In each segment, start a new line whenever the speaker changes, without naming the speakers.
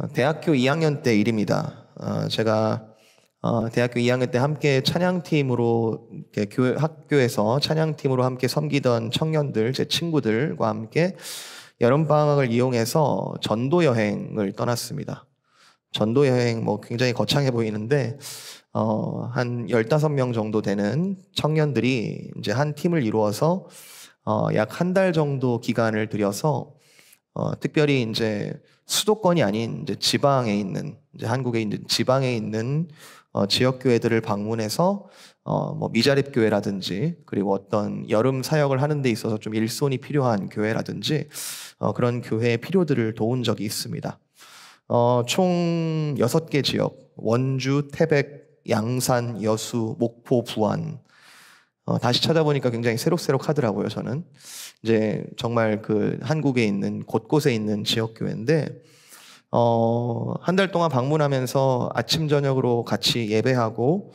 대학교 2학년 때 일입니다. 제가 대학교 2학년 때 함께 찬양팀으로 학교에서 찬양팀으로 함께 섬기던 청년들, 제 친구들과 함께 여름방학을 이용해서 전도 여행을 떠났습니다. 전도 여행 굉장히 거창해 보이는데 한 15명 정도 되는 청년들이 이제 한 팀을 이루어서 약 한 달 정도 기간을 들여서 특별히 이제 수도권이 아닌 이제 지방에 있는 이제 한국에 있는 지방에 있는 지역 교회들을 방문해서 미자립 교회라든지 그리고 어떤 여름 사역을 하는 데 있어서 좀 일손이 필요한 교회라든지 그런 교회의 필요들을 도운 적이 있습니다. 총 6개 지역, 원주, 태백, 양산, 여수, 목포, 부안. 다시 찾아보니까 굉장히 새록새록하더라고요. 저는 이제 정말 그 한국에 있는 곳곳에 있는 지역 교회인데 한 달 동안 방문하면서 아침 저녁으로 같이 예배하고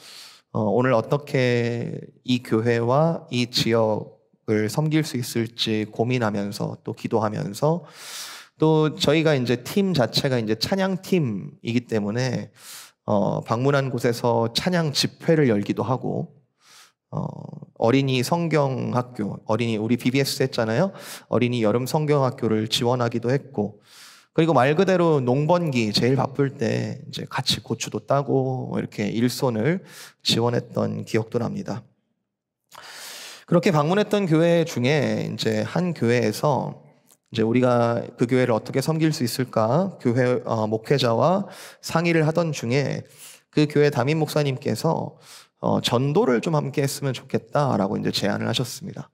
오늘 어떻게 이 교회와 이 지역을 섬길 수 있을지 고민하면서 또 기도하면서 또 저희가 이제 팀 자체가 이제 찬양팀이기 때문에 방문한 곳에서 찬양 집회를 열기도 하고 어린이 성경학교, 우리 BBS 했잖아요. 어린이 여름 성경학교를 지원하기도 했고, 그리고 말 그대로 농번기 제일 바쁠 때 이제 같이 고추도 따고 이렇게 일손을 지원했던 기억도 납니다. 그렇게 방문했던 교회 중에 이제 한 교회에서 이제 우리가 그 교회를 어떻게 섬길 수 있을까 교회 목회자와 상의를 하던 중에 그 교회 담임 목사님께서 전도를 좀 함께 했으면 좋겠다라고 이제 제안을 하셨습니다.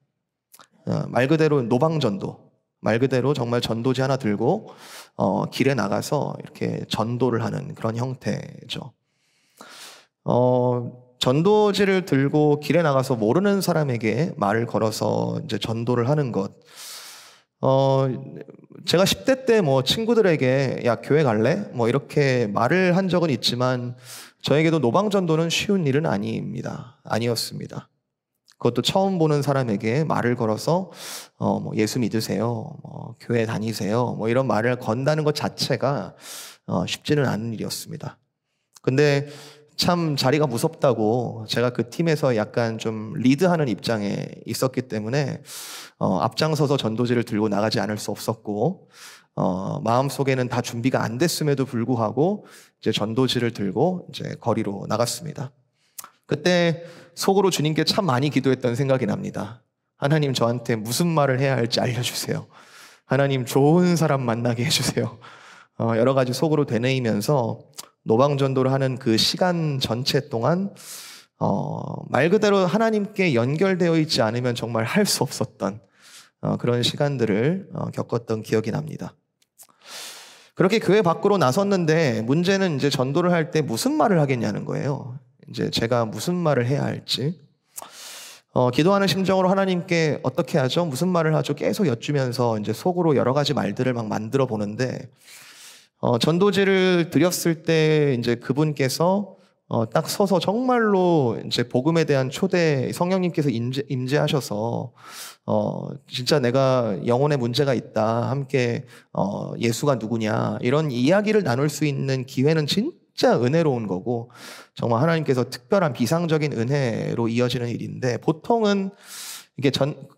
말 그대로 노방전도, 말 그대로 정말 전도지 하나 들고 길에 나가서 이렇게 전도를 하는 그런 형태죠. 전도지를 들고 길에 나가서 모르는 사람에게 말을 걸어서 이제 전도를 하는 것. 제가 10대 때 친구들에게 야 교회 갈래? 이렇게 말을 한 적은 있지만 저에게도 노방전도는 쉬운 일은 아니었습니다. 그것도 처음 보는 사람에게 말을 걸어서 예수 믿으세요, 교회 다니세요, 이런 말을 건다는 것 자체가 쉽지는 않은 일이었습니다. 근데 참 자리가 무섭다고 제가 그 팀에서 약간 좀 리드하는 입장에 있었기 때문에 앞장서서 전도지를 들고 나가지 않을 수 없었고 마음속에는 다 준비가 안 됐음에도 불구하고 이제 전도지를 들고 이제 거리로 나갔습니다. 그때 속으로 주님께 참 많이 기도했던 생각이 납니다. 하나님, 저한테 무슨 말을 해야 할지 알려주세요. 하나님, 좋은 사람 만나게 해주세요. 여러 가지 속으로 되뇌이면서 노방전도를 하는 그 시간 전체 동안 말 그대로 하나님께 연결되어 있지 않으면 정말 할 수 없었던 그런 시간들을 겪었던 기억이 납니다. 그렇게 교회 밖으로 나섰는데 문제는 이제 전도를 할 때 무슨 말을 하겠냐는 거예요. 이제 제가 무슨 말을 해야 할지. 기도하는 심정으로 하나님께 어떻게 하죠? 무슨 말을 하죠? 계속 여쭈면서 이제 속으로 여러 가지 말들을 막 만들어 보는데 전도지를 드렸을 때 이제 그분께서 딱 서서 정말로 이제 복음에 대한 초대 성령님께서 임재하셔서 진짜 내가 영혼에 문제가 있다, 함께 예수가 누구냐 이런 이야기를 나눌 수 있는 기회는 진짜 은혜로운 거고 정말 하나님께서 특별한 비상적인 은혜로 이어지는 일인데 보통은 이게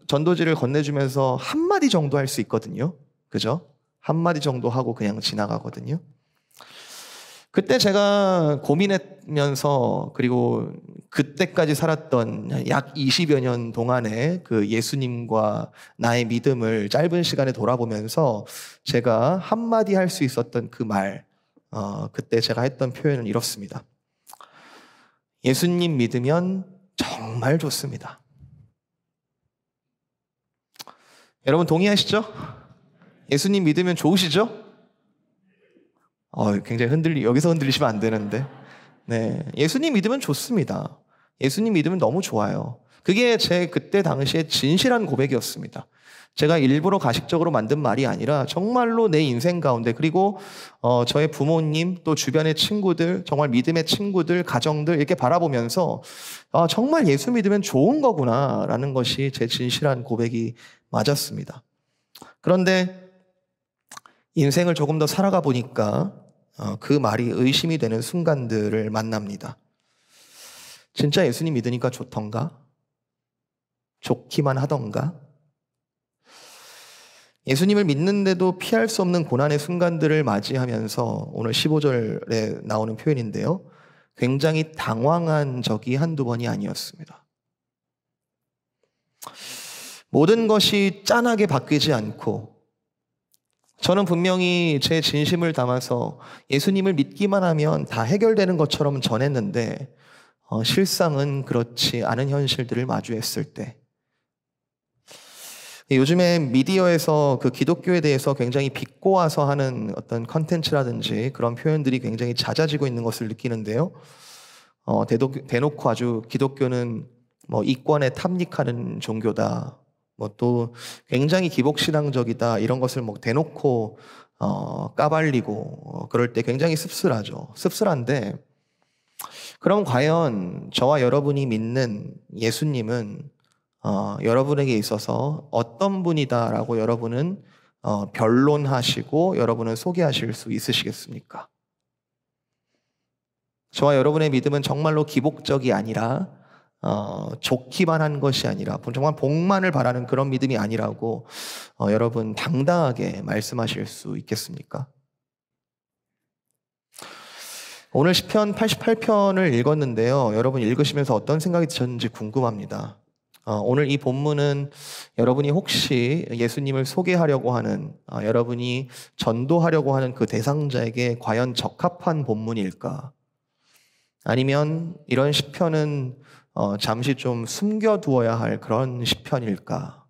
전도지를 건네주면서 한마디 정도 할 수 있거든요. 그죠? 한마디 정도 하고 그냥 지나가거든요. 그때 제가 고민하면서 그리고 그때까지 살았던 약 20여 년 동안의 그 예수님과 나의 믿음을 짧은 시간에 돌아보면서 제가 한마디 할 수 있었던 그 말, 그때 제가 했던 표현은 이렇습니다. 예수님 믿으면 정말 좋습니다. 여러분 동의하시죠? 예수님 믿으면 좋으시죠? 굉장히 여기서 흔들리시면 안 되는데. 네. 예수님 믿으면 좋습니다. 예수님 믿으면 너무 좋아요. 그게 제 그때 당시에 진실한 고백이었습니다. 제가 일부러 가식적으로 만든 말이 아니라 정말로 내 인생 가운데 그리고 저의 부모님 또 주변의 친구들 정말 믿음의 친구들 가정들 이렇게 바라보면서 정말 예수 믿으면 좋은 거구나라는 것이 제 진실한 고백이 맞았습니다. 그런데 인생을 조금 더 살아가 보니까 그 말이 의심이 되는 순간들을 만납니다. 진짜 예수님 믿으니까 좋던가? 좋기만 하던가? 예수님을 믿는데도 피할 수 없는 고난의 순간들을 맞이하면서 오늘 15절에 나오는 표현인데요. 굉장히 당황한 적이 한두 번이 아니었습니다. 모든 것이 짠하게 바뀌지 않고 저는 분명히 제 진심을 담아서 예수님을 믿기만 하면 다 해결되는 것처럼 전했는데 실상은 그렇지 않은 현실들을 마주했을 때 요즘에 미디어에서 그 기독교에 대해서 굉장히 비꼬아서 하는 어떤 컨텐츠라든지 그런 표현들이 굉장히 잦아지고 있는 것을 느끼는데요. 대놓고 아주 기독교는 뭐 이권에 탐닉하는 종교다. 뭐 또 굉장히 기복신앙적이다. 이런 것을 뭐 대놓고 까발리고 그럴 때 굉장히 씁쓸하죠. 씁쓸한데 그럼 과연 저와 여러분이 믿는 예수님은 여러분에게 있어서 어떤 분이다라고 여러분은 변론하시고 여러분은 소개하실 수 있으시겠습니까? 저와 여러분의 믿음은 정말로 기복적이 아니라 좋기만 한 것이 아니라 정말 복만을 바라는 그런 믿음이 아니라고 여러분 당당하게 말씀하실 수 있겠습니까? 오늘 시편 88편을 읽었는데요. 여러분 읽으시면서 어떤 생각이 드셨는지 궁금합니다. 오늘 이 본문은 여러분이 혹시 예수님을 소개하려고 하는 여러분이 전도하려고 하는 그 대상자에게 과연 적합한 본문일까? 아니면 이런 시편은 잠시 좀 숨겨두어야 할 그런 시편일까?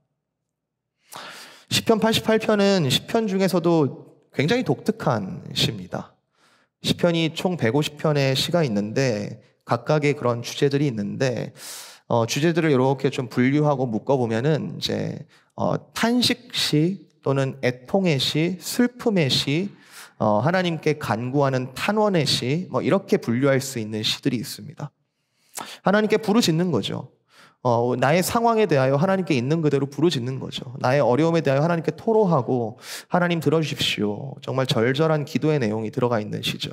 시편 88편은 시편 중에서도 굉장히 독특한 시입니다. 시편이 총 150편의 시가 있는데 각각의 그런 주제들이 있는데 주제들을 이렇게 좀 분류하고 묶어보면은 이제 탄식시 또는 애통의 시, 슬픔의 시, 하나님께 간구하는 탄원의 시, 뭐 이렇게 분류할 수 있는 시들이 있습니다. 하나님께 부르짖는 거죠. 나의 상황에 대하여 하나님께 있는 그대로 부르짖는 거죠. 나의 어려움에 대하여 하나님께 토로하고 하나님 들어주십시오. 정말 절절한 기도의 내용이 들어가 있는 시죠.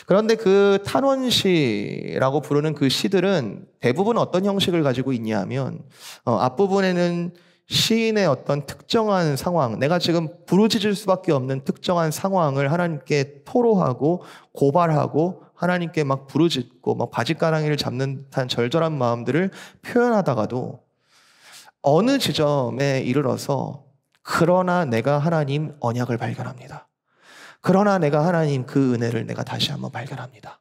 그런데 그 탄원시라고 부르는 그 시들은 대부분 어떤 형식을 가지고 있냐 하면 앞부분에는 시인의 어떤 특정한 상황, 내가 지금 부르짖을 수밖에 없는 특정한 상황을 하나님께 토로하고 고발하고 하나님께 막 부르짖고 막 바짓가랑이를 잡는 듯한 절절한 마음들을 표현하다가도 어느 지점에 이르러서 그러나 내가 하나님 언약을 발견합니다. 그러나 내가 하나님 그 은혜를 내가 다시 한번 발견합니다.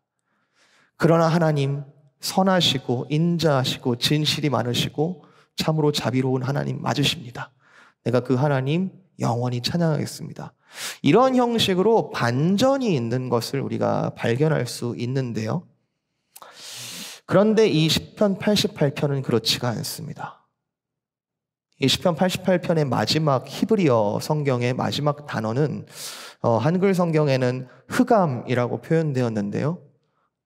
그러나 하나님 선하시고 인자하시고 진실이 많으시고 참으로 자비로운 하나님 맞으십니다. 내가 그 하나님 영원히 찬양하겠습니다. 이런 형식으로 반전이 있는 것을 우리가 발견할 수 있는데요. 그런데 이 시편 88편은 그렇지가 않습니다. 이 시편 88편의 마지막 히브리어 성경의 마지막 단어는 한글 성경에는 흑암이라고 표현되었는데요.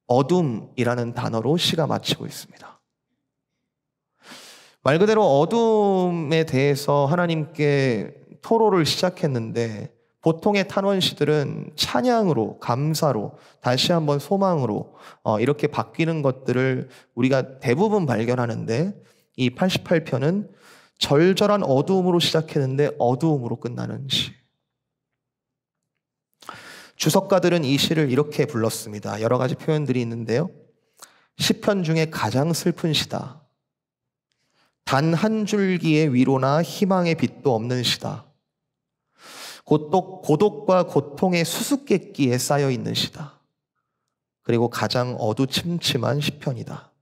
어둠이라는 단어로 시가 마치고 있습니다. 말 그대로 어둠에 대해서 하나님께 토로를 시작했는데 보통의 탄원시들은 찬양으로, 감사로, 다시 한번 소망으로 이렇게 바뀌는 것들을 우리가 대부분 발견하는데 이 88편은 절절한 어두움으로 시작했는데 어두움으로 끝나는 시. 주석가들은 이 시를 이렇게 불렀습니다. 여러 가지 표현들이 있는데요. 시편 중에 가장 슬픈 시다. 단 한 줄기의 위로나 희망의 빛도 없는 시다. 고독과 고통의 수수께끼에 쌓여 있는 시다. 그리고 가장 어두침침한 시편이다.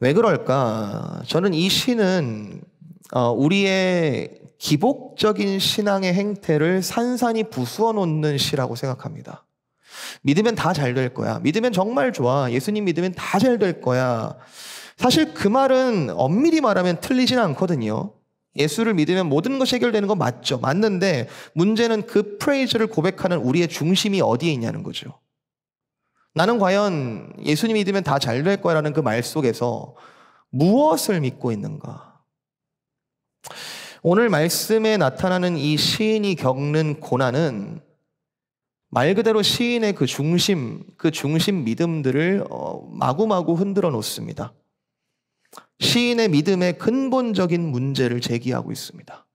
왜 그럴까? 저는 이 시는 우리의 기복적인 신앙의 행태를 산산이 부수어 놓는 시라고 생각합니다. 믿으면 다 잘 될 거야. 믿으면 정말 좋아. 예수님 믿으면 다 잘 될 거야. 사실 그 말은 엄밀히 말하면 틀리진 않거든요. 예수를 믿으면 모든 것이 해결되는 건 맞죠. 맞는데 문제는 그 프레이즈를 고백하는 우리의 중심이 어디에 있냐는 거죠. 나는 과연 예수님 믿으면 다 잘 될 거야라는 그 말 속에서 무엇을 믿고 있는가? 오늘 말씀에 나타나는 이 시인이 겪는 고난은 말 그대로 시인의 그 중심 믿음들을 마구마구 흔들어 놓습니다. 시인의 믿음의 근본적인 문제를 제기하고 있습니다.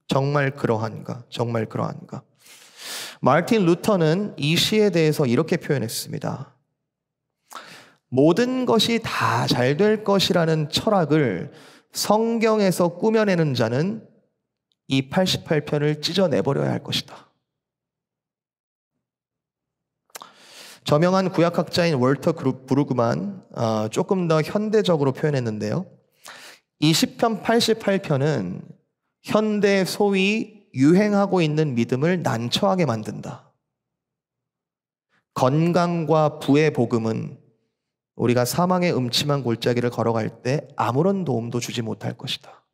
정말 그러한가? 정말 그러한가? 마르틴 루터는 이 시에 대해서 이렇게 표현했습니다. 모든 것이 다 잘 될 것이라는 철학을 성경에서 꾸며내는 자는 이 88편을 찢어내버려야 할 것이다. 저명한 구약학자인 월터 브루그만 조금 더 현대적으로 표현했는데요. 이 시편 88편은 현대 소위 유행하고 있는 믿음을 난처하게 만든다. 건강과 부의 복음은 우리가 사망의 음침한 골짜기를 걸어갈 때 아무런 도움도 주지 못할 것이다.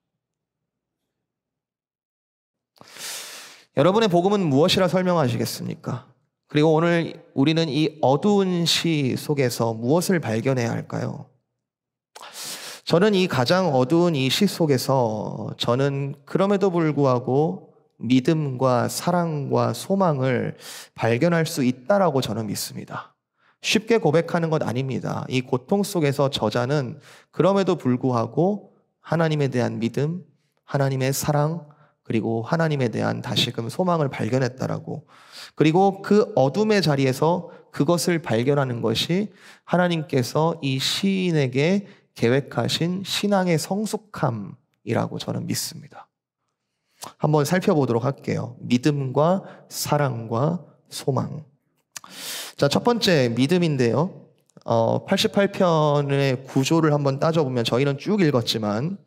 여러분의 복음은 무엇이라 설명하시겠습니까? 그리고 오늘 우리는 이 어두운 시 속에서 무엇을 발견해야 할까요? 저는 이 가장 어두운 이 시 속에서 저는 그럼에도 불구하고 믿음과 사랑과 소망을 발견할 수 있다라고 저는 믿습니다. 쉽게 고백하는 것 아닙니다. 이 고통 속에서 저자는 그럼에도 불구하고 하나님에 대한 믿음, 하나님의 사랑, 그리고 하나님에 대한 다시금 소망을 발견했다라고. 그리고 그 어둠의 자리에서 그것을 발견하는 것이 하나님께서 이 시인에게 계획하신 신앙의 성숙함이라고 저는 믿습니다. 한번 살펴보도록 할게요. 믿음과 사랑과 소망. 자, 첫 번째 믿음인데요. 88편의 구조를 한번 따져보면 저희는 쭉 읽었지만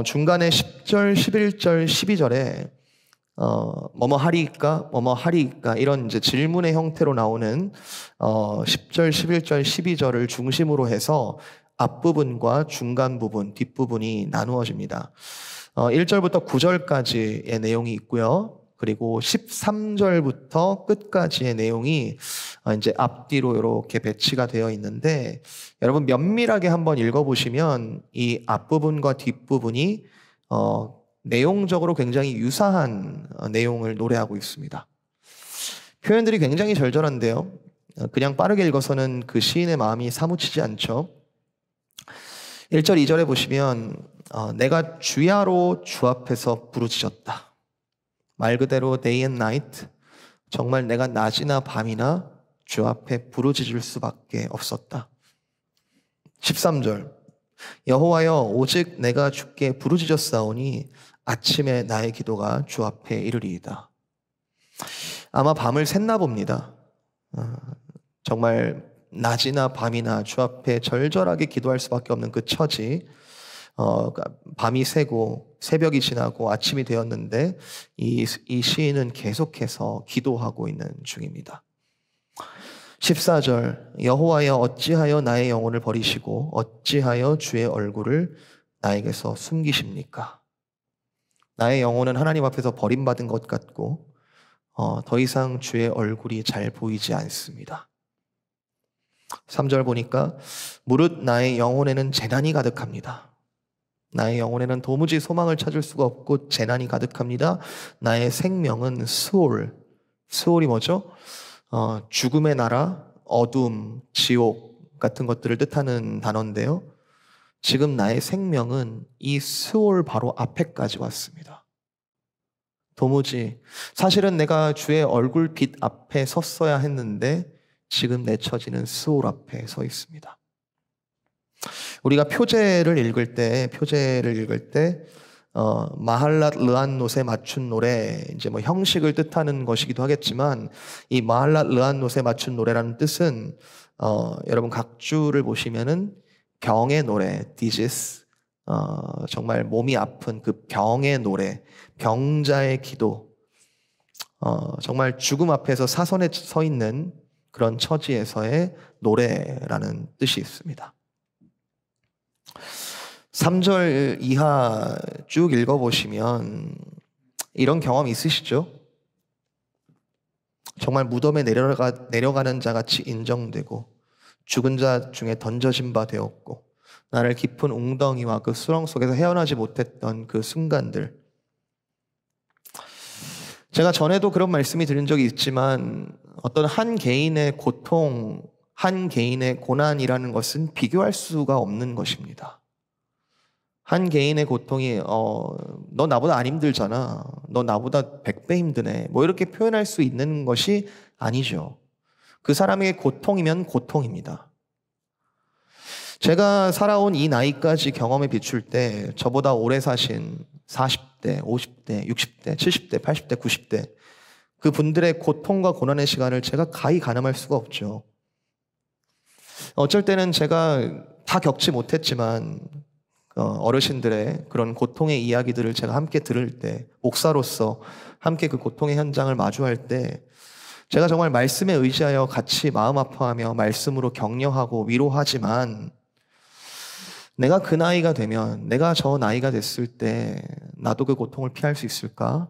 중간에 10절, 11절, 12절에 뭐뭐 하리이까? 뭐뭐 하리이까? 이런 이제 질문의 형태로 나오는 10절, 11절, 12절을 중심으로 해서 앞부분과 중간 부분, 뒷부분이 나누어집니다. 1절부터 9절까지의 내용이 있고요. 그리고 13절부터 끝까지의 내용이 이제 앞뒤로 이렇게 배치가 되어 있는데 여러분 면밀하게 한번 읽어보시면 이 앞부분과 뒷부분이 내용적으로 굉장히 유사한 내용을 노래하고 있습니다. 표현들이 굉장히 절절한데요. 그냥 빠르게 읽어서는 그 시인의 마음이 사무치지 않죠. 1절, 2절에 보시면 내가 주야로 주 앞에서 부르짖었다. 말 그대로 day and night, 정말 내가 낮이나 밤이나 주 앞에 부르짖을 수밖에 없었다. 13절, 여호와여 오직 내가 주께 부르짖었사오니 아침에 나의 기도가 주 앞에 이르리이다. 아마 밤을 샜나 봅니다. 정말 낮이나 밤이나 주 앞에 절절하게 기도할 수밖에 없는 그 처지. 밤이 새고 새벽이 지나고 아침이 되었는데 이 시인은 계속해서 기도하고 있는 중입니다. 14절, 여호와여 어찌하여 나의 영혼을 버리시고 어찌하여 주의 얼굴을 나에게서 숨기십니까? 나의 영혼은 하나님 앞에서 버림받은 것 같고 더 이상 주의 얼굴이 잘 보이지 않습니다. 3절 보니까 무릇 나의 영혼에는 재난이 가득합니다. 나의 영혼에는 도무지 소망을 찾을 수가 없고 재난이 가득합니다. 나의 생명은 스올이 뭐죠? 죽음의 나라, 어둠, 지옥 같은 것들을 뜻하는 단어인데요. 지금 나의 생명은 이 스올 바로 앞에까지 왔습니다. 도무지 사실은 내가 주의 얼굴 빛 앞에 섰어야 했는데 지금 내 처지는 스올 앞에 서 있습니다. 우리가 표제를 읽을 때 마할랏 르안노세 맞춘 노래, 이제 뭐 형식을 뜻하는 것이기도 하겠지만 이 마할랏 르안노세 맞춘 노래라는 뜻은 여러분 각주를 보시면은 병의 노래, 디지스, 정말 몸이 아픈 그 병의 노래, 병자의 기도, 정말 죽음 앞에서 사선에 서 있는 그런 처지에서의 노래라는 뜻이 있습니다. 3절 이하 쭉 읽어보시면 이런 경험 있으시죠? 정말 무덤에 내려가는 자같이 인정되고 죽은 자 중에 던져진 바 되었고 나를 깊은 웅덩이와 그 수렁 속에서 헤어나지 못했던 그 순간들, 제가 전에도 그런 말씀이 드린 적이 있지만 어떤 한 개인의 고통, 한 개인의 고난이라는 것은 비교할 수가 없는 것입니다. 한 개인의 고통이 너 나보다 안 힘들잖아. 너 나보다 100배 힘드네. 뭐 이렇게 표현할 수 있는 것이 아니죠. 그 사람에게 고통이면 고통입니다. 제가 살아온 이 나이까지 경험에 비출 때 저보다 오래 사신 40대, 50대, 60대, 70대, 80대, 90대 그 분들의 고통과 고난의 시간을 제가 가히 가늠할 수가 없죠. 어쩔 때는 제가 다 겪지 못했지만 어르신들의 그런 고통의 이야기들을 제가 함께 들을 때, 목사로서 함께 그 고통의 현장을 마주할 때 제가 정말 말씀에 의지하여 같이 마음 아파하며 말씀으로 격려하고 위로하지만, 내가 그 나이가 되면, 내가 저 나이가 됐을 때 나도 그 고통을 피할 수 있을까?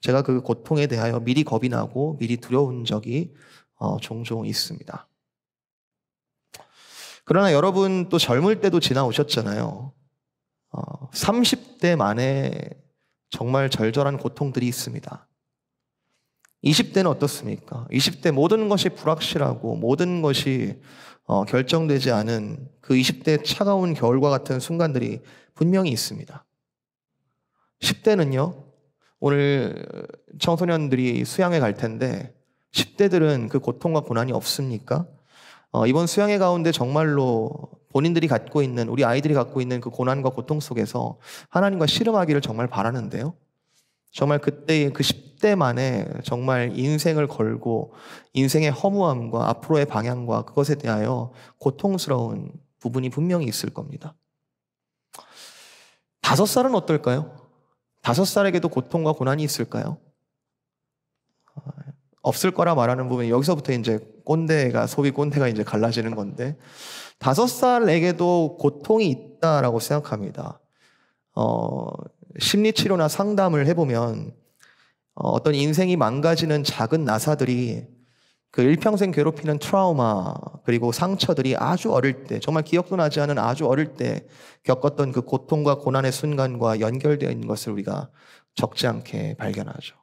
제가 그 고통에 대하여 미리 겁이 나고 미리 두려운 적이 종종 있습니다. 그러나 여러분 또 젊을 때도 지나오셨잖아요. 30대 만에 정말 절절한 고통들이 있습니다. 20대는 어떻습니까? 20대 모든 것이 불확실하고 모든 것이 결정되지 않은 그 20대의 차가운 겨울과 같은 순간들이 분명히 있습니다. 10대는요, 오늘 청소년들이 수양회 갈 텐데 10대들은 그 고통과 고난이 없습니까? 이번 수양회 가운데 정말로 본인들이 갖고 있는, 우리 아이들이 갖고 있는 그 고난과 고통 속에서 하나님과 씨름하기를 정말 바라는데요. 정말 그때 그 10대 만에 정말 인생을 걸고 인생의 허무함과 앞으로의 방향과 그것에 대하여 고통스러운 부분이 분명히 있을 겁니다. 5살은 어떨까요? 5살에게도 고통과 고난이 있을까요? 없을 거라 말하는 부분이 여기서부터 이제 소비 꼰대가 이제 갈라지는 건데, 5살에게도 고통이 있다라고 생각합니다. 심리치료나 상담을 해보면 어떤 인생이 망가지는 작은 나사들이 그 일평생 괴롭히는 트라우마 그리고 상처들이 아주 어릴 때, 정말 기억도 나지 않은 아주 어릴 때 겪었던 그 고통과 고난의 순간과 연결되어 있는 것을 우리가 적지 않게 발견하죠.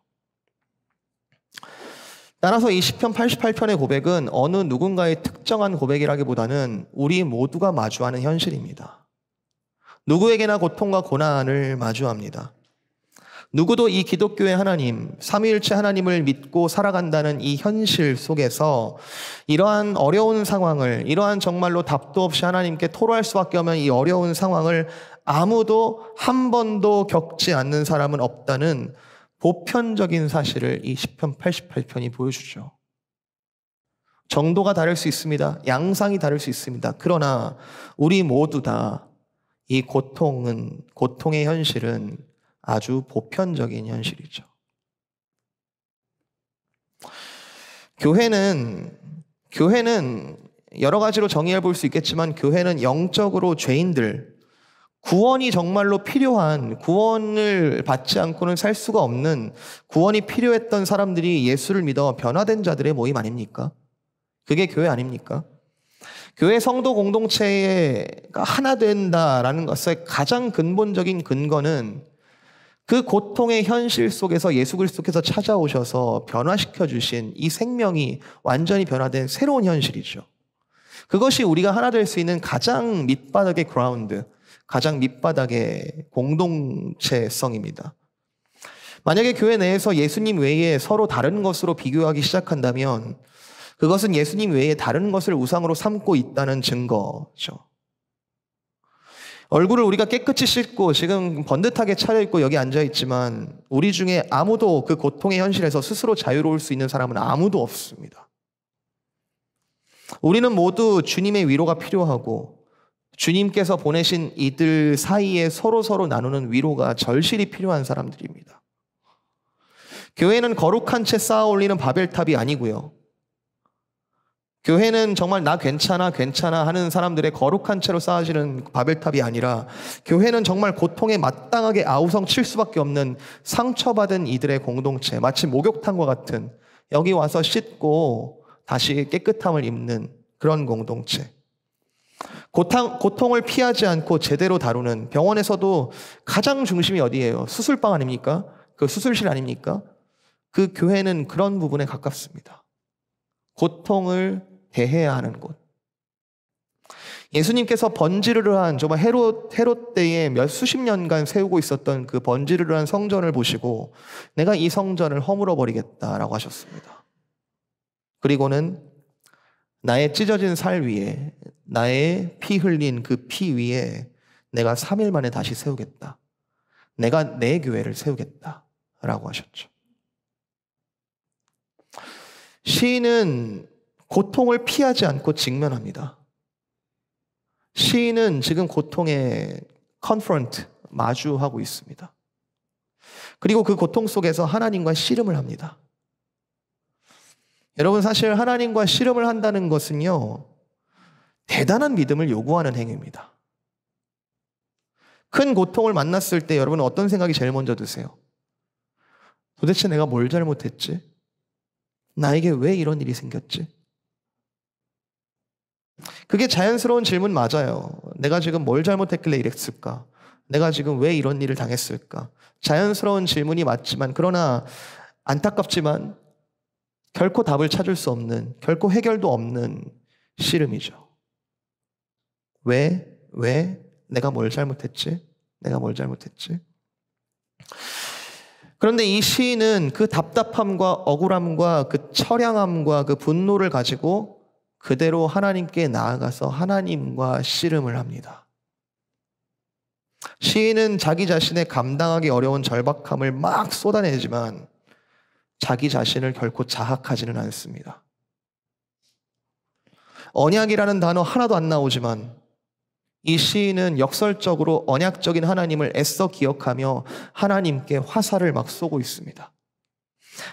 따라서 이 시편 88편의 고백은 어느 누군가의 특정한 고백이라기보다는 우리 모두가 마주하는 현실입니다. 누구에게나 고통과 고난을 마주합니다. 누구도 이 기독교의 하나님, 삼위일체 하나님을 믿고 살아간다는 이 현실 속에서 이러한 어려운 상황을, 이러한 정말로 답도 없이 하나님께 토로할 수밖에 없는 이 어려운 상황을 아무도 한 번도 겪지 않는 사람은 없다는 보편적인 사실을 이 시편 88편이 보여주죠. 정도가 다를 수 있습니다. 양상이 다를 수 있습니다. 그러나 우리 모두 다 이 고통의 현실은 아주 보편적인 현실이죠. 교회는 여러 가지로 정의해 볼 수 있겠지만, 교회는 영적으로 죄인들, 구원이 정말로 필요한, 구원을 받지 않고는 살 수가 없는, 구원이 필요했던 사람들이 예수를 믿어 변화된 자들의 모임 아닙니까? 그게 교회 아닙니까? 교회 성도 공동체가 하나 된다라는 것의 가장 근본적인 근거는 그 고통의 현실 속에서 예수 그리스도께서 찾아오셔서 변화시켜 주신 이 생명이 완전히 변화된 새로운 현실이죠. 그것이 우리가 하나 될 수 있는 가장 밑바닥의 그라운드, 가장 밑바닥의 공동체성입니다. 만약에 교회 내에서 예수님 외에 서로 다른 것으로 비교하기 시작한다면 그것은 예수님 외에 다른 것을 우상으로 삼고 있다는 증거죠. 얼굴을 우리가 깨끗이 씻고 지금 번듯하게 차려입고 여기 앉아있지만 우리 중에 아무도 그 고통의 현실에서 스스로 자유로울 수 있는 사람은 아무도 없습니다. 우리는 모두 주님의 위로가 필요하고 주님께서 보내신 이들 사이에 서로 나누는 위로가 절실히 필요한 사람들입니다. 교회는 거룩한 채 쌓아 올리는 바벨탑이 아니고요. 교회는 정말 나 괜찮아 하는 사람들의 거룩한 채로 쌓아지는 바벨탑이 아니라, 교회는 정말 고통에 마땅하게 아우성 칠 수밖에 없는 상처받은 이들의 공동체, 마치 목욕탕과 같은, 여기 와서 씻고 다시 깨끗함을 입는 그런 공동체. 고통을 피하지 않고 제대로 다루는, 병원에서도 가장 중심이 어디예요? 수술방 아닙니까? 그 수술실 아닙니까? 그 교회는 그런 부분에 가깝습니다. 고통을 대해야 하는 곳. 예수님께서 번지르르한 정말 헤롯 때에 수십 년간 세우고 있었던 그 번지르르한 성전을 보시고 내가 이 성전을 허물어 버리겠다라고 하셨습니다. 그리고는 나의 찢어진 살 위에, 나의 피 흘린 그 피 위에 내가 3일 만에 다시 세우겠다. 내가 내 교회를 세우겠다라고 하셨죠. 시인은 고통을 피하지 않고 직면합니다. 시인은 지금 고통에 confront, 마주하고 있습니다. 그리고 그 고통 속에서 하나님과 씨름을 합니다. 여러분, 사실 하나님과 씨름을 한다는 것은요, 대단한 믿음을 요구하는 행위입니다. 큰 고통을 만났을 때 여러분은 어떤 생각이 제일 먼저 드세요? 도대체 내가 뭘 잘못했지? 나에게 왜 이런 일이 생겼지? 그게 자연스러운 질문 맞아요. 내가 지금 뭘 잘못했길래 이랬을까? 내가 지금 왜 이런 일을 당했을까? 자연스러운 질문이 맞지만, 그러나 안타깝지만 결코 답을 찾을 수 없는, 결코 해결도 없는 씨름이죠. 왜 내가 뭘 잘못했지? 내가 뭘 잘못했지? 그런데 이 시인은 그 답답함과 억울함과 그 처량함과 그 분노를 가지고 그대로 하나님께 나아가서 하나님과 씨름을 합니다. 시인은 자기 자신의 감당하기 어려운 절박함을 막 쏟아내지만 자기 자신을 결코 자학하지는 않습니다. 언약이라는 단어 하나도 안 나오지만 이 시인은 역설적으로 언약적인 하나님을 애써 기억하며 하나님께 화살을 막 쏘고 있습니다.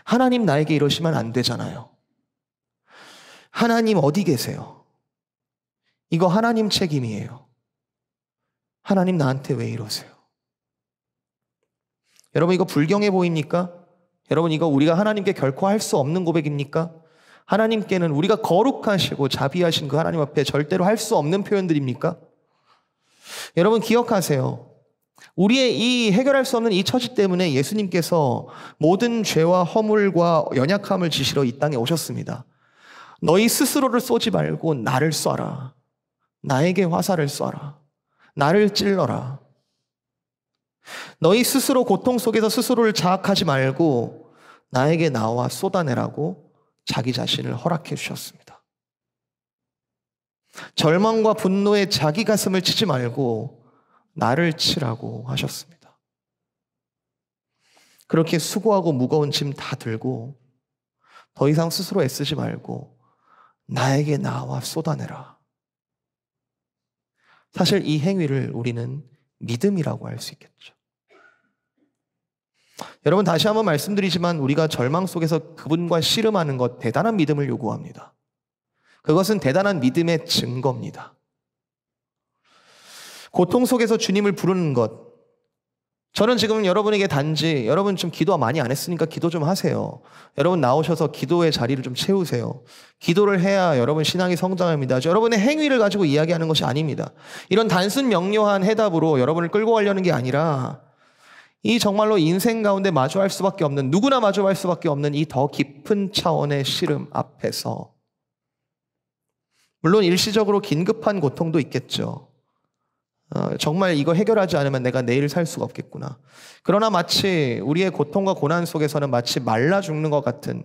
하나님, 나에게 이러시면 안 되잖아요. 하나님 어디 계세요? 이거 하나님 책임이에요. 하나님, 나한테 왜 이러세요? 여러분, 이거 불경해 보입니까? 여러분, 이거 우리가 하나님께 결코 할 수 없는 고백입니까? 하나님께는 우리가 거룩하시고 자비하신 그 하나님 앞에 절대로 할 수 없는 표현들입니까? 여러분, 기억하세요. 우리의 이 해결할 수 없는 이 처지 때문에 예수님께서 모든 죄와 허물과 연약함을 지시러 이 땅에 오셨습니다. 너희 스스로를 쏘지 말고 나를 쏴라. 나에게 화살을 쏴라. 나를 찔러라. 너희 스스로 고통 속에서 스스로를 자학하지 말고 나에게 나와 쏟아내라고 자기 자신을 허락해 주셨습니다. 절망과 분노에 자기 가슴을 치지 말고 나를 치라고 하셨습니다. 그렇게 수고하고 무거운 짐 다 들고 더 이상 스스로 애쓰지 말고 나에게 나와 쏟아내라. 사실 이 행위를 우리는 믿음이라고 할 수 있겠죠. 여러분, 다시 한번 말씀드리지만 우리가 절망 속에서 그분과 씨름하는 것, 대단한 믿음을 요구합니다. 그것은 대단한 믿음의 증거입니다. 고통 속에서 주님을 부르는 것, 저는 지금 여러분에게 단지, 여러분 좀 기도 많이 안 했으니까 기도 좀 하세요. 여러분 나오셔서 기도의 자리를 좀 채우세요. 기도를 해야 여러분 신앙이 성장합니다. 여러분의 행위를 가지고 이야기하는 것이 아닙니다. 이런 단순 명료한 해답으로 여러분을 끌고 가려는 게 아니라 이 정말로 인생 가운데 마주할 수밖에 없는, 누구나 마주할 수밖에 없는 이 더 깊은 차원의 씨름 앞에서, 물론 일시적으로 긴급한 고통도 있겠죠. 정말 이거 해결하지 않으면 내가 내일 살 수가 없겠구나. 그러나 마치 우리의 고통과 고난 속에서는 마치 말라 죽는 것 같은,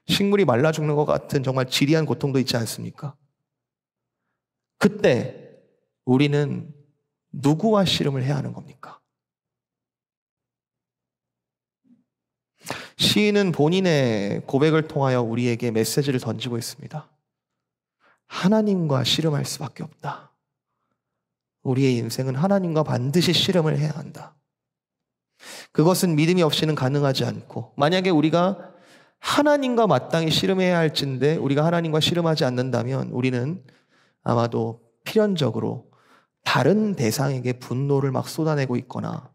식물이 말라 죽는 것 같은 정말 지리한 고통도 있지 않습니까? 그때 우리는 누구와 씨름을 해야 하는 겁니까? 시인은 본인의 고백을 통하여 우리에게 메시지를 던지고 있습니다. 하나님과 씨름할 수밖에 없다. 우리의 인생은 하나님과 반드시 씨름을 해야 한다. 그것은 믿음이 없이는 가능하지 않고, 만약에 우리가 하나님과 마땅히 씨름해야 할진데 우리가 하나님과 씨름하지 않는다면 우리는 아마도 필연적으로 다른 대상에게 분노를 막 쏟아내고 있거나,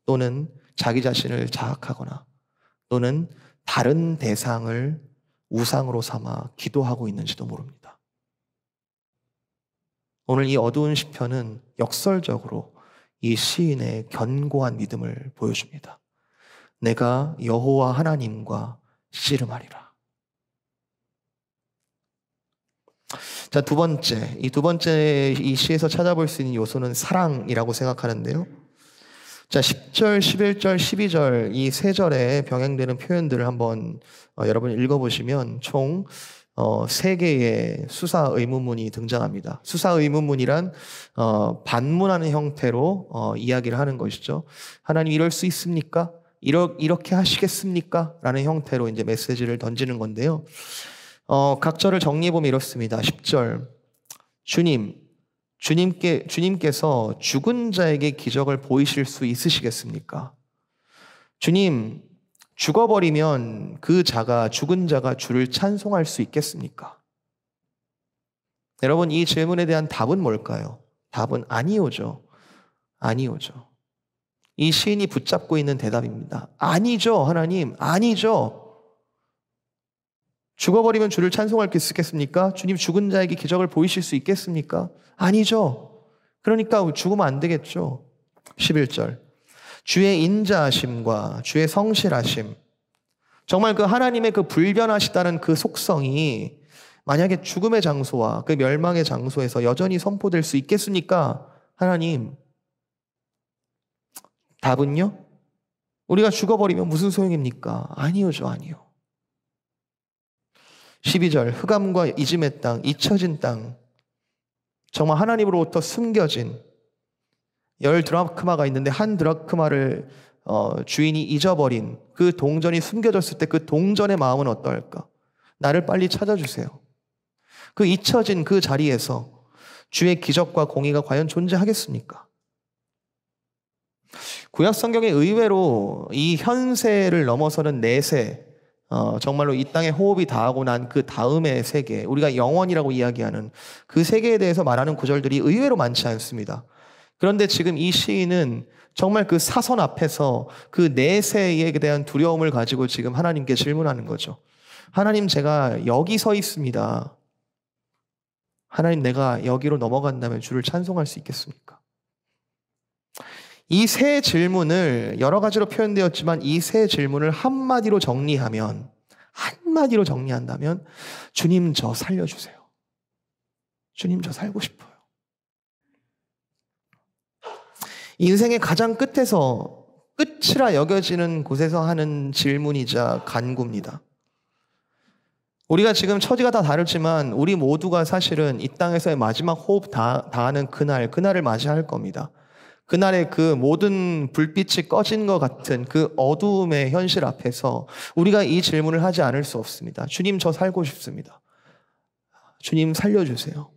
또는 자기 자신을 자학하거나, 또는 다른 대상을 우상으로 삼아 기도하고 있는지도 모릅니다. 오늘 이 어두운 시편은 역설적으로 이 시인의 견고한 믿음을 보여줍니다. 내가 여호와 하나님과 씨름하리라. 자, 두 번째 이 시에서 찾아볼 수 있는 요소는 사랑이라고 생각하는데요. 자, 10절, 11절, 12절 이 세 절에 병행되는 표현들을 한번 여러분 읽어보시면 총 세 개의 수사 의문문이 등장합니다. 수사 의문문이란 반문하는 형태로 이야기를 하는 것이죠. 하나님 이럴 수 있습니까? 이렇게 하시겠습니까? 라는 형태로 이제 메시지를 던지는 건데요. 각 절을 정리해보면 이렇습니다. 10절, 주님께서 죽은 자에게 기적을 보이실 수 있으시겠습니까? 주님, 죽어버리면 죽은 자가 주를 찬송할 수 있겠습니까? 여러분, 이 질문에 대한 답은 뭘까요? 답은 아니오죠. 아니오죠. 이 시인이 붙잡고 있는 대답입니다. 아니죠, 하나님. 아니죠. 죽어버리면 주를 찬송할 수 있겠습니까? 주님, 죽은 자에게 기적을 보이실 수 있겠습니까? 아니죠. 그러니까 죽으면 안 되겠죠. 11절. 주의 인자하심과 주의 성실하심, 정말 그 하나님의 그 불변하시다는 그 속성이 만약에 죽음의 장소와 그 멸망의 장소에서 여전히 선포될 수 있겠습니까? 하나님, 답은요? 우리가 죽어버리면 무슨 소용입니까? 아니오죠, 아니요. 12절, 흑암과 이짐의 땅, 잊혀진 땅, 정말 하나님으로부터 숨겨진 10드라크마가 있는데 한 드라크마를 주인이 잊어버린 그 동전이 숨겨졌을 때 그 동전의 마음은 어떨까? 나를 빨리 찾아주세요. 그 잊혀진 그 자리에서 주의 기적과 공의가 과연 존재하겠습니까? 구약 성경에 의외로 이 현세를 넘어서는 내세, 정말로 이 땅에 호흡이 닿고 난 그 다음의 세계, 우리가 영원이라고 이야기하는 그 세계에 대해서 말하는 구절들이 의외로 많지 않습니다. 그런데 지금 이 시인은 정말 그 사선 앞에서 그 내세에 대한 두려움을 가지고 지금 하나님께 질문하는 거죠. 하나님, 제가 여기 서 있습니다. 하나님, 내가 여기로 넘어간다면 주를 찬송할 수 있겠습니까? 이 세 질문을 여러 가지로 표현되었지만 이 세 질문을 한마디로 정리한다면 주님, 저 살려주세요. 주님, 저 살고 싶어요. 인생의 가장 끝이라 여겨지는 곳에서 하는 질문이자 간구입니다. 우리가 지금 처지가 다 다르지만 우리 모두가 사실은 이 땅에서의 마지막 호흡 다하는 그날을 맞이할 겁니다. 그날의 그 모든 불빛이 꺼진 것 같은 그 어두움의 현실 앞에서 우리가 이 질문을 하지 않을 수 없습니다. 주님, 저 살고 싶습니다. 주님, 살려주세요.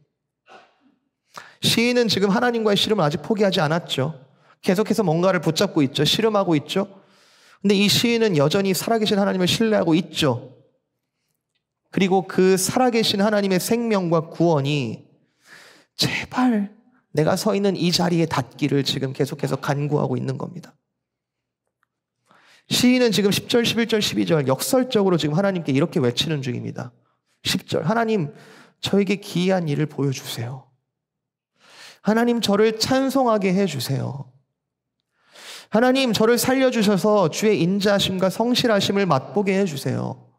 시인은 지금 하나님과의 씨름을 아직 포기하지 않았죠. 계속해서 뭔가를 붙잡고 있죠. 씨름하고 있죠. 근데 이 시인은 여전히 살아계신 하나님을 신뢰하고 있죠. 그리고 그 살아계신 하나님의 생명과 구원이 제발 내가 서 있는 이 자리에 닿기를 지금 계속해서 간구하고 있는 겁니다. 시인은 지금 10절, 11절, 12절 역설적으로 지금 하나님께 이렇게 외치는 중입니다. 10절, 하나님, 저에게 기이한 일을 보여주세요. 하나님, 저를 찬송하게 해주세요. 하나님, 저를 살려주셔서 주의 인자하심과 성실하심을 맛보게 해주세요.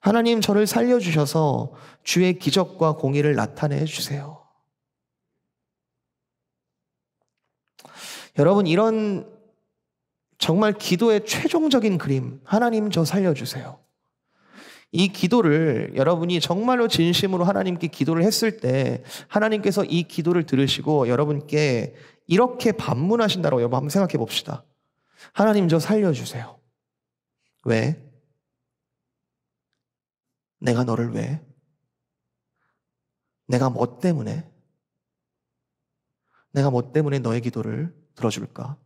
하나님, 저를 살려주셔서 주의 기적과 공의를 나타내 주세요. 여러분, 이런 정말 기도의 최종적인 그림, 하나님, 저 살려주세요. 이 기도를 여러분이 정말로 진심으로 하나님께 기도를 했을 때 하나님께서 이 기도를 들으시고 여러분께 이렇게 반문하신다고 여러분 한번 생각해 봅시다. 하나님, 저 살려주세요. 왜? 내가 너를 왜? 내가 뭐 때문에? 내가 뭐 때문에 너의 기도를 들어줄까?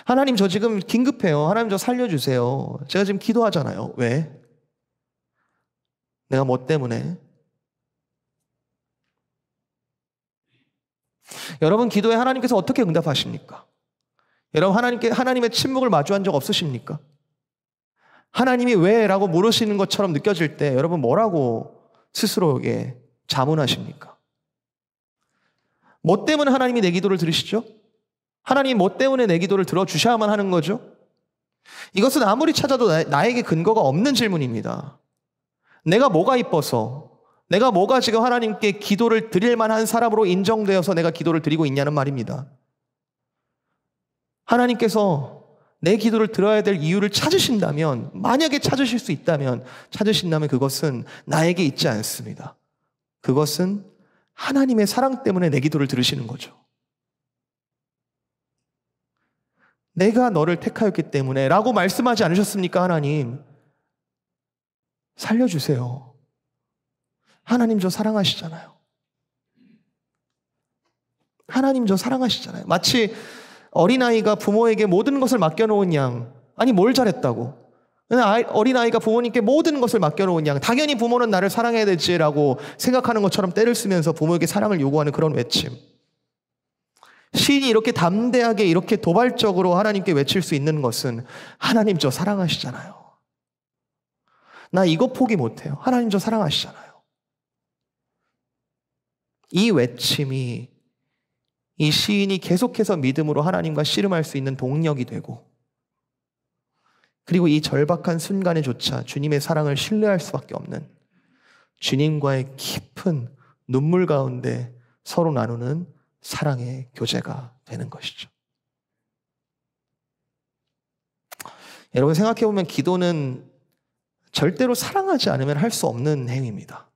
하나님, 저 지금 긴급해요. 하나님, 저 살려주세요. 제가 지금 기도하잖아요. 왜? 내가 뭐 때문에? 여러분, 기도에 하나님께서 어떻게 응답하십니까? 여러분, 하나님의 침묵을 마주한 적 없으십니까? 하나님이 왜? 라고 물으시는 것처럼 느껴질 때 여러분 뭐라고 스스로에게 자문하십니까? 뭐 때문에 하나님이 내 기도를 들으시죠? 하나님 뭐 때문에 내 기도를 들어주셔야만 하는 거죠? 이것은 아무리 찾아도 나에게 근거가 없는 질문입니다. 내가 뭐가 이뻐서, 내가 뭐가 지금 하나님께 기도를 드릴 만한 사람으로 인정되어서 내가 기도를 드리고 있냐는 말입니다. 하나님께서 내 기도를 들어야 될 이유를 찾으신다면, 만약에 찾으실 수 있다면, 찾으신다면 그것은 나에게 있지 않습니다. 그것은 하나님의 사랑 때문에 내 기도를 들으시는 거죠. 내가 너를 택하였기 때문에 라고 말씀하지 않으셨습니까, 하나님? 살려주세요. 하나님 저 사랑하시잖아요. 하나님 저 사랑하시잖아요. 마치 어린아이가 부모에게 모든 것을 맡겨놓은 양, 아니 뭘 잘했다고? 어린아이가 부모님께 모든 것을 맡겨놓은 양, 당연히 부모는 나를 사랑해야 되지라고 생각하는 것처럼 떼를 쓰면서 부모에게 사랑을 요구하는 그런 외침. 시인이 이렇게 담대하게 이렇게 도발적으로 하나님께 외칠 수 있는 것은 하나님 저 사랑하시잖아요. 나 이거 포기 못해요. 하나님 저 사랑하시잖아요. 이 외침이 이 시인이 계속해서 믿음으로 하나님과 씨름할 수 있는 동력이 되고, 그리고 이 절박한 순간에조차 주님의 사랑을 신뢰할 수밖에 없는, 주님과의 깊은 눈물 가운데 서로 나누는 사랑의 교제가 되는 것이죠. 여러분 생각해보면 기도는 절대로 사랑하지 않으면 할 수 없는 행위입니다.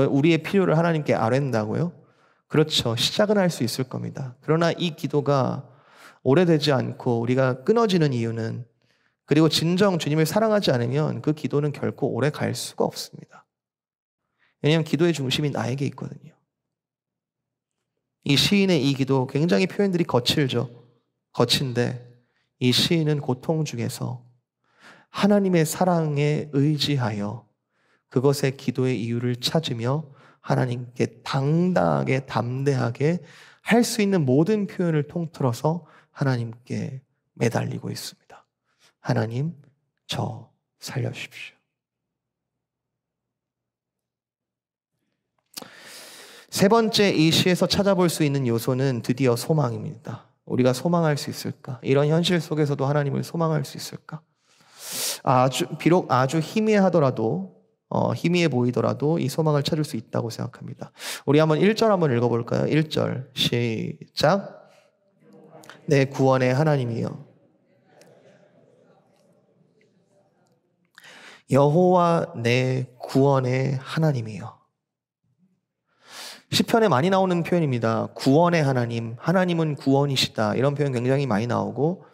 우리의 필요를 하나님께 아랜다고요? 그렇죠. 시작은 할 수 있을 겁니다. 그러나 이 기도가 오래되지 않고 우리가 끊어지는 이유는, 그리고 진정 주님을 사랑하지 않으면 그 기도는 결코 오래 갈 수가 없습니다. 왜냐하면 기도의 중심이 나에게 있거든요. 이 시인의 이 기도 굉장히 표현들이 거칠죠. 거친데 이 시인은 고통 중에서 하나님의 사랑에 의지하여 그것의 기도의 이유를 찾으며 하나님께 당당하게 담대하게 할 수 있는 모든 표현을 통틀어서 하나님께 매달리고 있습니다. 하나님, 저 살려주십시오. 세 번째 이 시에서 찾아볼 수 있는 요소는 드디어 소망입니다. 우리가 소망할 수 있을까? 이런 현실 속에서도 하나님을 소망할 수 있을까? 비록 아주 희미해 보이더라도 이 소망을 찾을 수 있다고 생각합니다. 우리 한번 1절 한번 읽어볼까요? 1절 시작. 내 구원의 하나님이여, 여호와 내 구원의 하나님이여. 시편에 많이 나오는 표현입니다. 구원의 하나님, 하나님은 구원이시다, 이런 표현 굉장히 많이 나오고,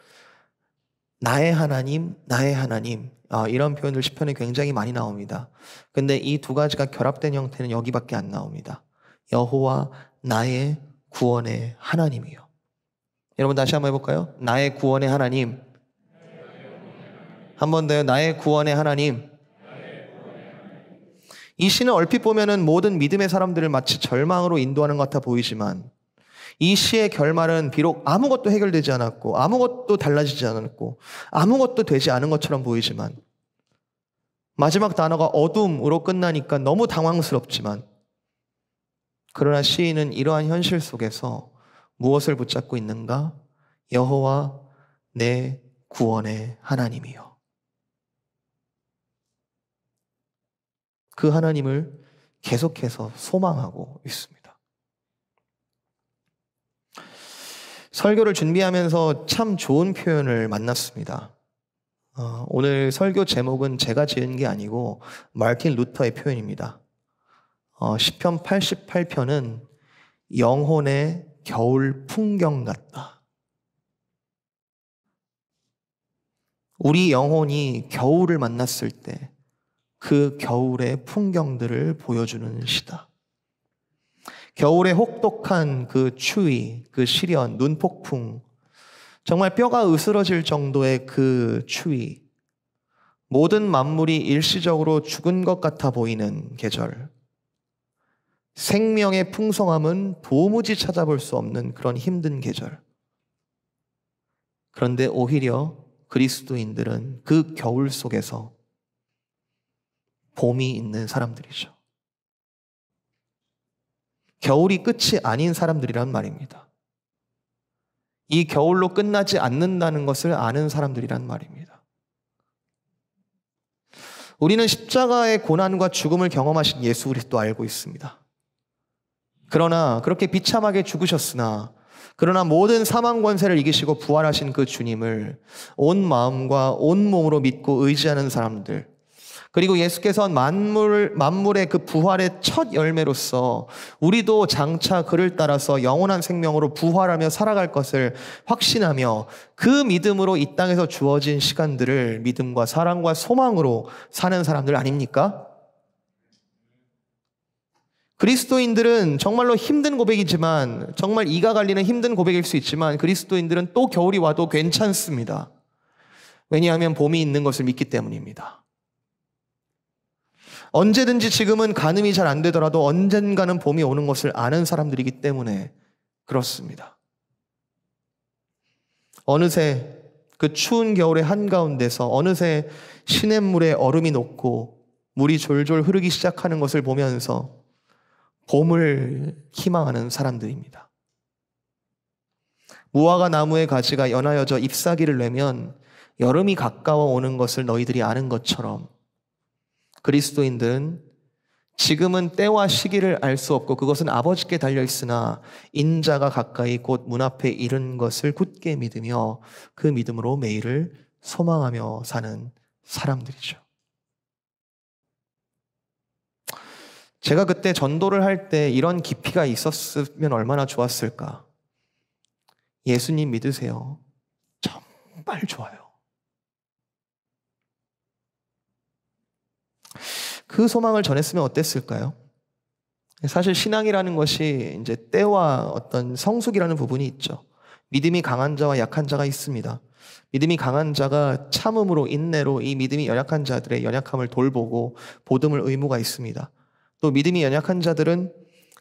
나의 하나님, 나의 하나님, 이런 표현들 시편에 굉장히 많이 나옵니다. 근데 이 두 가지가 결합된 형태는 여기밖에 안 나옵니다. 여호와 나의 구원의 하나님이요. 여러분 다시 한번 해볼까요? 나의 구원의 하나님. 한 번 더요. 나의 구원의 하나님. 이 시는 얼핏 보면은 모든 믿음의 사람들을 마치 절망으로 인도하는 것 같아 보이지만, 이 시의 결말은 비록 아무것도 해결되지 않았고 아무것도 달라지지 않았고 아무것도 되지 않은 것처럼 보이지만, 마지막 단어가 어둠으로 끝나니까 너무 당황스럽지만, 그러나 시인은 이러한 현실 속에서 무엇을 붙잡고 있는가? 여호와 내 구원의 하나님이요. 그 하나님을 계속해서 소망하고 있습니다. 설교를 준비하면서 참 좋은 표현을 만났습니다. 오늘 설교 제목은 제가 지은 게 아니고 마르틴 루터의 표현입니다. 시편 88편은 영혼의 겨울 풍경 같다. 우리 영혼이 겨울을 만났을 때 그 겨울의 풍경들을 보여주는 시다. 겨울의 혹독한 그 추위, 그 시련, 눈폭풍, 정말 뼈가 으스러질 정도의 그 추위, 모든 만물이 일시적으로 죽은 것 같아 보이는 계절, 생명의 풍성함은 도무지 찾아볼 수 없는 그런 힘든 계절. 그런데 오히려 그리스도인들은 그 겨울 속에서 봄이 있는 사람들이죠. 겨울이 끝이 아닌 사람들이란 말입니다. 이 겨울로 끝나지 않는다는 것을 아는 사람들이란 말입니다. 우리는 십자가의 고난과 죽음을 경험하신 예수 그리스도 알고 있습니다. 그러나 그렇게 비참하게 죽으셨으나 그러나 모든 사망 권세를 이기시고 부활하신 그 주님을 온 마음과 온 몸으로 믿고 의지하는 사람들, 그리고 예수께서는 만물의 그 부활의 첫 열매로서 우리도 장차 그를 따라서 영원한 생명으로 부활하며 살아갈 것을 확신하며 그 믿음으로 이 땅에서 주어진 시간들을 믿음과 사랑과 소망으로 사는 사람들 아닙니까? 그리스도인들은 정말로 힘든 고백이지만, 정말 이가 갈리는 힘든 고백일 수 있지만 그리스도인들은 또 겨울이 와도 괜찮습니다. 왜냐하면 봄이 있는 것을 믿기 때문입니다. 언제든지 지금은 가늠이 잘 안 되더라도 언젠가는 봄이 오는 것을 아는 사람들이기 때문에 그렇습니다. 어느새 그 추운 겨울의 한가운데서 어느새 시냇물에 얼음이 녹고 물이 졸졸 흐르기 시작하는 것을 보면서 봄을 희망하는 사람들입니다. 무화과 나무의 가지가 연하여져 잎사귀를 내면 여름이 가까워 오는 것을 너희들이 아는 것처럼 그리스도인들은 지금은 때와 시기를 알 수 없고 그것은 아버지께 달려있으나 인자가 가까이 곧 문 앞에 이른 것을 굳게 믿으며 그 믿음으로 매일을 소망하며 사는 사람들이죠. 제가 그때 전도를 할 때 이런 깊이가 있었으면 얼마나 좋았을까. 예수님 믿으세요. 정말 좋아요. 그 소망을 전했으면 어땠을까요? 사실 신앙이라는 것이 이제 때와 어떤 성숙이라는 부분이 있죠. 믿음이 강한 자와 약한 자가 있습니다. 믿음이 강한 자가 참음으로, 인내로 이 믿음이 연약한 자들의 연약함을 돌보고 보듬을 의무가 있습니다. 또 믿음이 연약한 자들은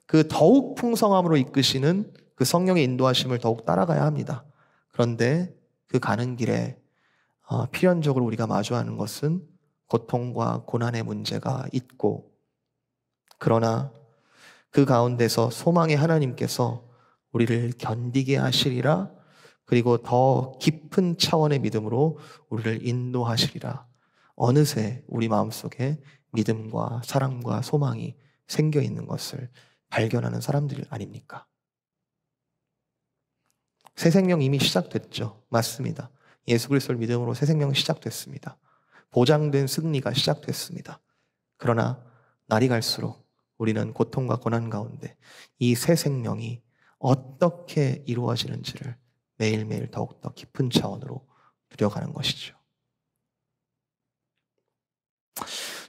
그 더욱 풍성함으로 이끄시는 그 성령의 인도하심을 더욱 따라가야 합니다. 그런데 그 가는 길에 필연적으로 우리가 마주하는 것은 고통과 고난의 문제가 있고, 그러나 그 가운데서 소망의 하나님께서 우리를 견디게 하시리라, 그리고 더 깊은 차원의 믿음으로 우리를 인도하시리라. 어느새 우리 마음속에 믿음과 사랑과 소망이 생겨 있는 것을 발견하는 사람들 아닙니까? 새 생명 이미 시작됐죠. 맞습니다. 예수 그리스도를 믿음으로 새 생명 시작됐습니다. 보장된 승리가 시작됐습니다. 그러나 날이 갈수록 우리는 고통과 고난 가운데 이 새 생명이 어떻게 이루어지는지를 매일매일 더욱더 깊은 차원으로 누려가는 것이죠.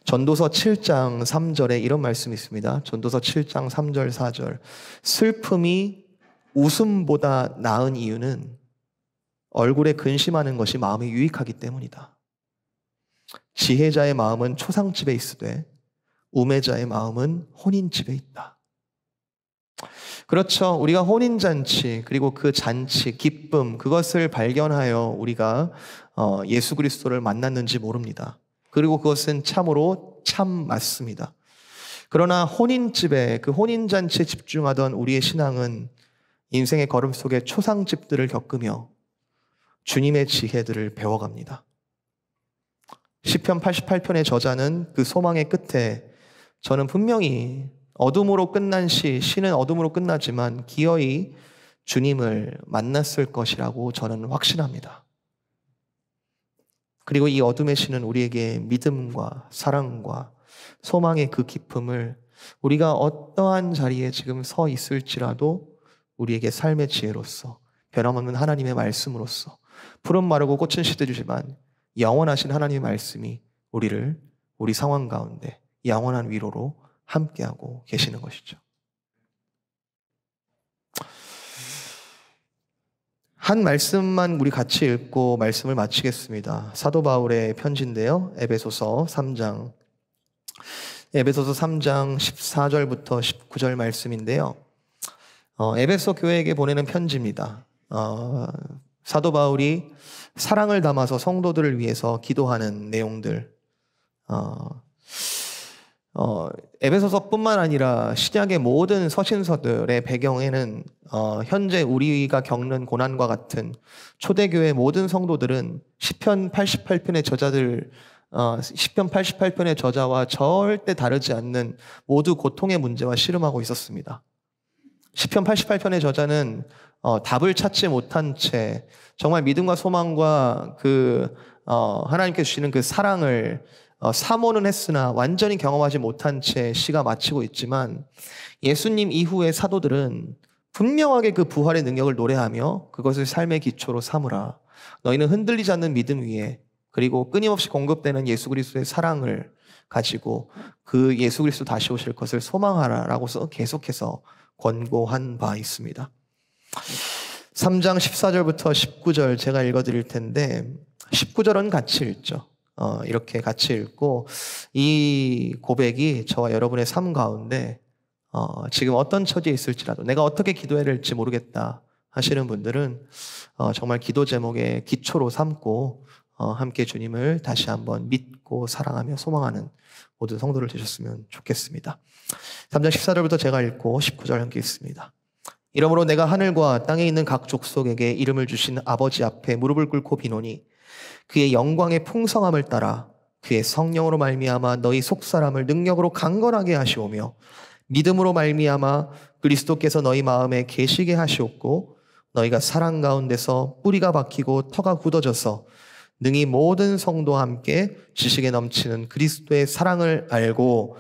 전도서 7장 3절에 이런 말씀이 있습니다. 전도서 7장 3절 4절. 슬픔이 웃음보다 나은 이유는 얼굴에 근심하는 것이 마음에 유익하기 때문이다. 지혜자의 마음은 초상집에 있으되 우매자의 마음은 혼인집에 있다. 그렇죠. 우리가 혼인잔치, 그리고 그 잔치, 기쁨, 그것을 발견하여 우리가 예수 그리스도를 만났는지 모릅니다. 그리고 그것은 참으로 참 맞습니다. 그러나 혼인집에, 그 혼인잔치에 집중하던 우리의 신앙은 인생의 걸음 속에 초상집들을 겪으며 주님의 지혜들을 배워갑니다. 시편 88편의 저자는 그 소망의 끝에 저는 분명히 어둠으로 끝난 시는 어둠으로 끝나지만 기어이 주님을 만났을 것이라고 저는 확신합니다. 그리고 이 어둠의 시는 우리에게 믿음과 사랑과 소망의 그 기쁨을 우리가 어떠한 자리에 지금 서 있을지라도 우리에게 삶의 지혜로서 변함없는 하나님의 말씀으로서 푸른 마르고 꽃은 시들지만 영원하신 하나님의 말씀이 우리를 우리 상황 가운데 영원한 위로로 함께하고 계시는 것이죠. 한 말씀만 우리 같이 읽고 말씀을 마치겠습니다. 사도 바울의 편지인데요. 에베소서 3장 14절부터 19절 말씀인데요. 에베소 교회에게 보내는 편지입니다. 사도 바울이 사랑을 담아서 성도들을 위해서 기도하는 내용들, 에베소서뿐만 아니라 신약의 모든 서신서들의 배경에는 현재 우리가 겪는 고난과 같은 초대교회 모든 성도들은 시편 88편의 저자들, 시편 88편의 저자와 절대 다르지 않는 모두 고통의 문제와 씨름하고 있었습니다. 시편 88편의 저자는 답을 찾지 못한 채 정말 믿음과 소망과 하나님께서 주시는 그 사랑을 사모는 했으나 완전히 경험하지 못한 채 시가 마치고 있지만, 예수님 이후의 사도들은 분명하게 그 부활의 능력을 노래하며 그것을 삶의 기초로 삼으라. 너희는 흔들리지 않는 믿음 위에, 그리고 끊임없이 공급되는 예수 그리스도의 사랑을 가지고 그 예수 그리스도 다시 오실 것을 소망하라라고 계속해서 권고한 바 있습니다. 3장 14절부터 19절 제가 읽어드릴 텐데, 19절은 같이 읽죠. 이렇게 같이 읽고, 이 고백이 저와 여러분의 삶 가운데 지금 어떤 처지에 있을지라도 내가 어떻게 기도해야 될지 모르겠다 하시는 분들은 정말 기도 제목의 기초로 삼고 함께 주님을 다시 한번 믿고 사랑하며 소망하는 모든 성도를 되셨으면 좋겠습니다. 3장 14절부터 제가 읽고 19절 함께 읽습니다. 이러므로 내가 하늘과 땅에 있는 각 족속에게 이름을 주신 아버지 앞에 무릎을 꿇고 비노니, 그의 영광의 풍성함을 따라 그의 성령으로 말미암아 너희 속사람을 능력으로 강건하게 하시오며, 믿음으로 말미암아 그리스도께서 너희 마음에 계시게 하시옵고, 너희가 사랑 가운데서 뿌리가 박히고 터가 굳어져서 능히 모든 성도와 함께 지식에 넘치는 그리스도의 사랑을 알고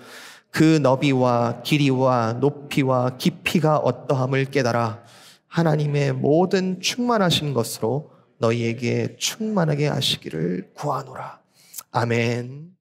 그 너비와 길이와 높이와 깊이가 어떠함을 깨달아 하나님의 모든 충만하신 것으로 너희에게 충만하게 하시기를 구하노라. 아멘.